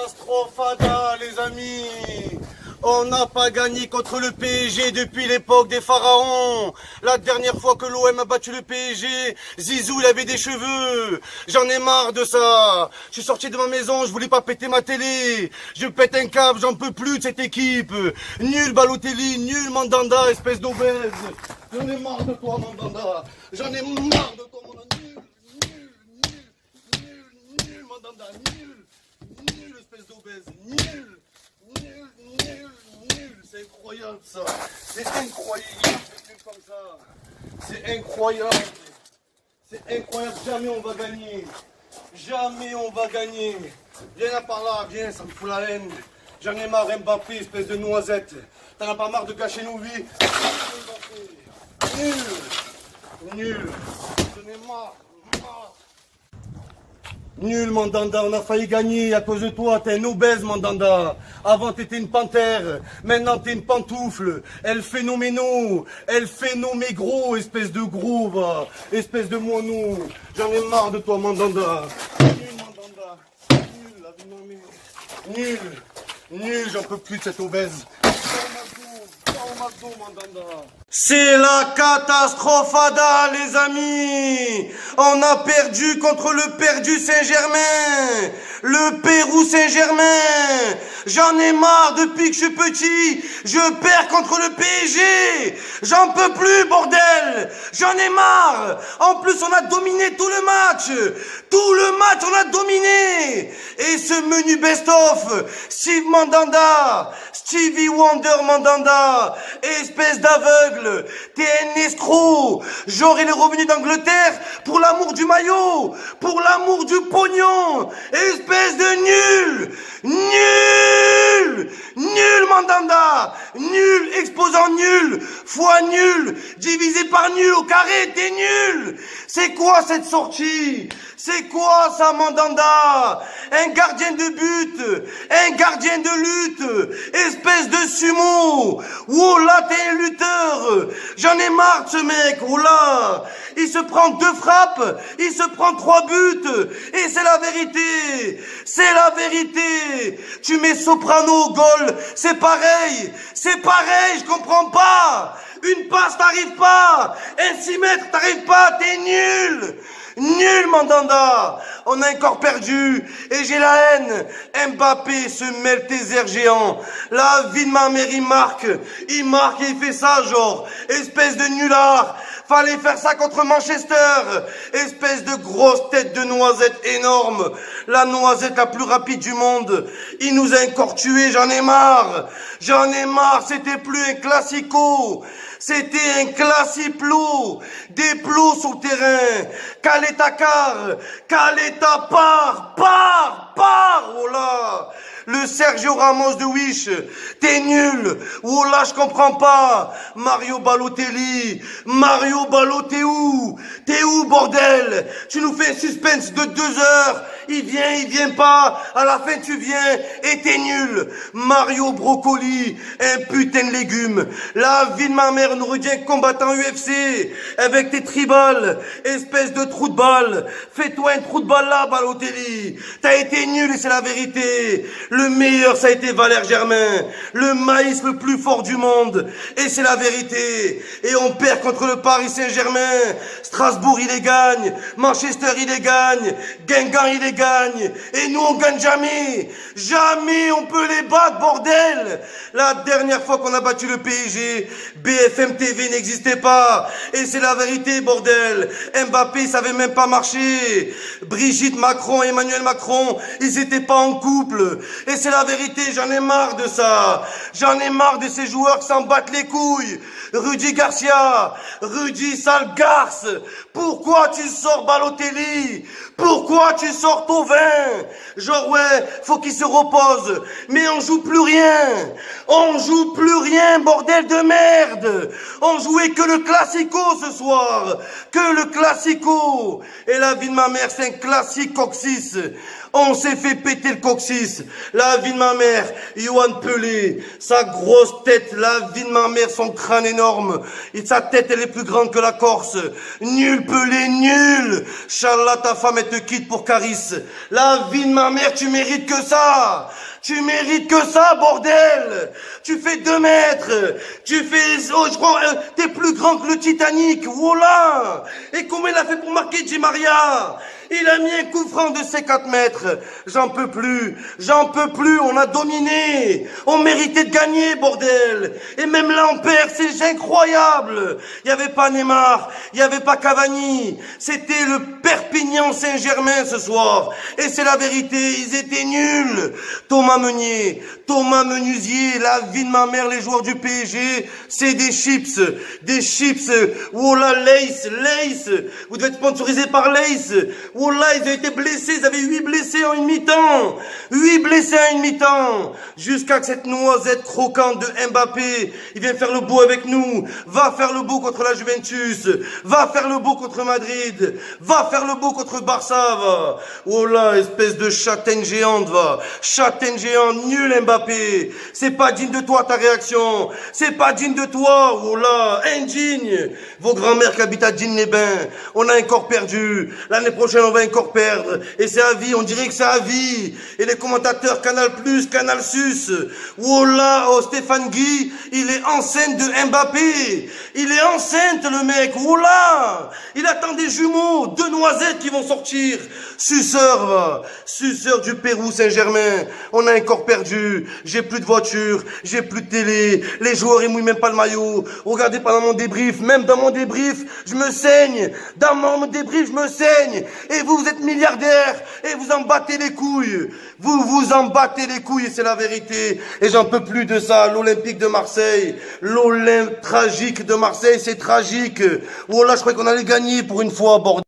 Catastrophada, les amis. On n'a pas gagné contre le PSG depuis l'époque des pharaons. La dernière fois que l'OM a battu le PSG, Zizou il avait des cheveux. J'en ai marre de ça. Je suis sorti de ma maison, je voulais pas péter ma télé. Je pète un câble, j'en peux plus de cette équipe. Nul Balotelli, nul Mandanda, espèce d'obèse. J'en ai marre de toi Mandanda. J'en ai marre de toi Mandanda. Nul Mandanda, nul espèce d'obèse, nul. C'est incroyable ça. C'est incroyable. Comme ça. C'est incroyable. C'est incroyable. Jamais on va gagner. Jamais on va gagner. Viens là par là, viens, ça me fout la haine. J'en ai marre, Mbappé, espèce de noisette. T'en as pas marre de gâcher nos vies. Nul. Nul. J'en ai marre. Nul Mandanda, on a failli gagner à cause de toi, t'es un obèse Mandanda. Avant t'étais une panthère, maintenant t'es une pantoufle. Elle phénoménaux, gros, espèce de gros va, espèce de moineau. J'en ai marre de toi Mandanda. Nul Mandanda, nul, la vie de ma mère. Nul, j'en peux plus de cette obèse. C'est la catastrophada, les amis. On a perdu contre le perdu Saint-Germain. Le Pérou Saint-Germain. J'en ai marre depuis que je suis petit. Je perds contre le PSG. J'en peux plus, bordel. J'en ai marre. En plus, on a dominé tout le match. Tout le match, on a dominé. Et ce menu best-of, Steve Mandanda, Stevie Wonder Mandanda, espèce d'aveugle, t'es un escroc. J'aurai les revenus d'Angleterre pour l'amour du maillot, pour l'amour du pognon, espèce de nul Mandanda, nul, exposant nul, fois nul, divisé par nul au carré, t'es nul. C'est quoi cette sortie? C'est quoi ça Mandanda? Un gardien de but, un gardien de lutte, espèce de sumo. Oh là, t'es un lutteur. J'en ai marre de ce mec, oh là. Il se prend 2 frappes, il se prend 3 buts. Et c'est la vérité, c'est la vérité. Tu mets Soprano au goal, c'est pareil, je comprends pas. Une passe, t'arrives pas. Un 6 mètres, t'arrives pas, t'es nul. Nul Mandanda. On a encore perdu et j'ai la haine. Mbappé se mêle tes airs géants. La vie de ma mère, il marque et il fait ça genre. Espèce de nulard. Fallait faire ça contre Manchester. Espèce de grosse tête de noisette énorme. La noisette la plus rapide du monde. Il nous a encore tués, j'en ai marre. C'était plus un classico. C'était un classiplo. Des plots sur le terrain. Caleta part. Oh là. Le Sergio Ramos de Wish, t'es nul. Oh là, je comprends pas. Mario Balotelli, t'es où, bordel? Tu nous fais un suspense de 2 heures. Il vient pas. À la fin, tu viens et t'es nul. Mario Brocoli, un putain de légume. La vie de ma mère nous revient combattant UFC avec tes tribales, espèce de trou de balle. Fais-toi un trou de balle là, Balotelli. T'as été nul et c'est la vérité. Le meilleur, ça a été Valère Germain. Le maïs le plus fort du monde. Et c'est la vérité. Et on perd contre le Paris Saint-Germain. Strasbourg, il les gagne. Manchester, il les gagne. Guingamp, il les gagne. Et nous, on gagne jamais. Jamais on peut les battre, bordel. La dernière fois qu'on a battu le PSG, BFM TV n'existait pas. Et c'est la vérité, bordel. Mbappé, ça savait même pas marcher. Brigitte Macron et Emmanuel Macron, ils étaient pas en couple. Et c'est la vérité, j'en ai marre de ça. J'en ai marre de ces joueurs qui s'en battent les couilles. Rudy Garcia, Rudy sale garce. Pourquoi tu sors Balotelli? Pourquoi tu sors Thauvin? Genre ouais, faut qu'il se repose. Mais on joue plus rien. On joue plus rien, bordel de merde. On jouait que le classico ce soir. Que le classico. Et la vie de ma mère, c'est un classique coccyx. On s'est fait péter le coccyx. La vie de ma mère, Johan Pelé, sa grosse tête, la vie de ma mère, son crâne énorme. Et sa tête, elle est plus grande que la Corse. Nul Pelé, nul. Inch'Allah, ta femme, elle te quitte pour Caris. La vie de ma mère, tu mérites que ça. Tu mérites que ça, bordel. Tu fais 2 mètres. Tu fais, oh, je crois, t'es plus grand que le Titanic. Voilà. Et comment il a fait pour marquer Di Maria? Il a mis un coup franc de ses 4 mètres. J'en peux plus. J'en peux plus. On a dominé. On méritait de gagner, bordel. Et même là, on perd. C'est incroyable. Il n'y avait pas Neymar. Il n'y avait pas Cavani. C'était le Perpignan Saint-Germain ce soir. Et c'est la vérité. Ils étaient nuls. Thomas Meunier, Thomas Menuisier, la vie de ma mère, les joueurs du PSG, c'est des chips. Des chips. Wallah, Lace. Vous devez être sponsorisé par Lace. Wallah, ils avaient été blessés, ils avaient 8 blessés en une mi-temps. 8 blessés en une mi-temps. Jusqu'à que cette noisette croquante de Mbappé, il vient faire le beau avec nous. Va faire le beau contre la Juventus. Va faire le beau contre Madrid. Va faire le beau contre Barça, va. Wallah, espèce de châtaigne géante, va. Châtaigne géante, nul Mbappé. C'est pas digne de toi ta réaction. C'est pas digne de toi, wallah. Indigne. Vos grands-mères qui habitent à Digne-les-Bains. On a encore perdu. L'année prochaine, on va encore perdre. Et c'est à vie, on dirait que c'est à vie. Et les commentateurs Canal+, Canal Sus. Wallah, oh, Stéphane Guy, il est enceinte de Mbappé. Il est enceinte, le mec. Wallah. Il attend des jumeaux, 2 noisettes qui vont sortir. Suceur, va. Suceur du Pérou Saint-Germain. On a encore perdu. J'ai plus de voiture. J'ai plus de télé. Les joueurs, ils mouillent même pas le maillot. Regardez pendant mon débrief. Même dans mon débrief, je me saigne. Dans mon débrief, je me saigne. Et vous êtes milliardaire. Et vous en battez les couilles. Vous vous en battez les couilles. Et c'est la vérité. Et j'en peux plus de ça. L'Olympique de Marseille. L'Olympe tragique de Marseille, c'est tragique. Oh là, je croyais qu'on allait gagner pour une fois, bordel.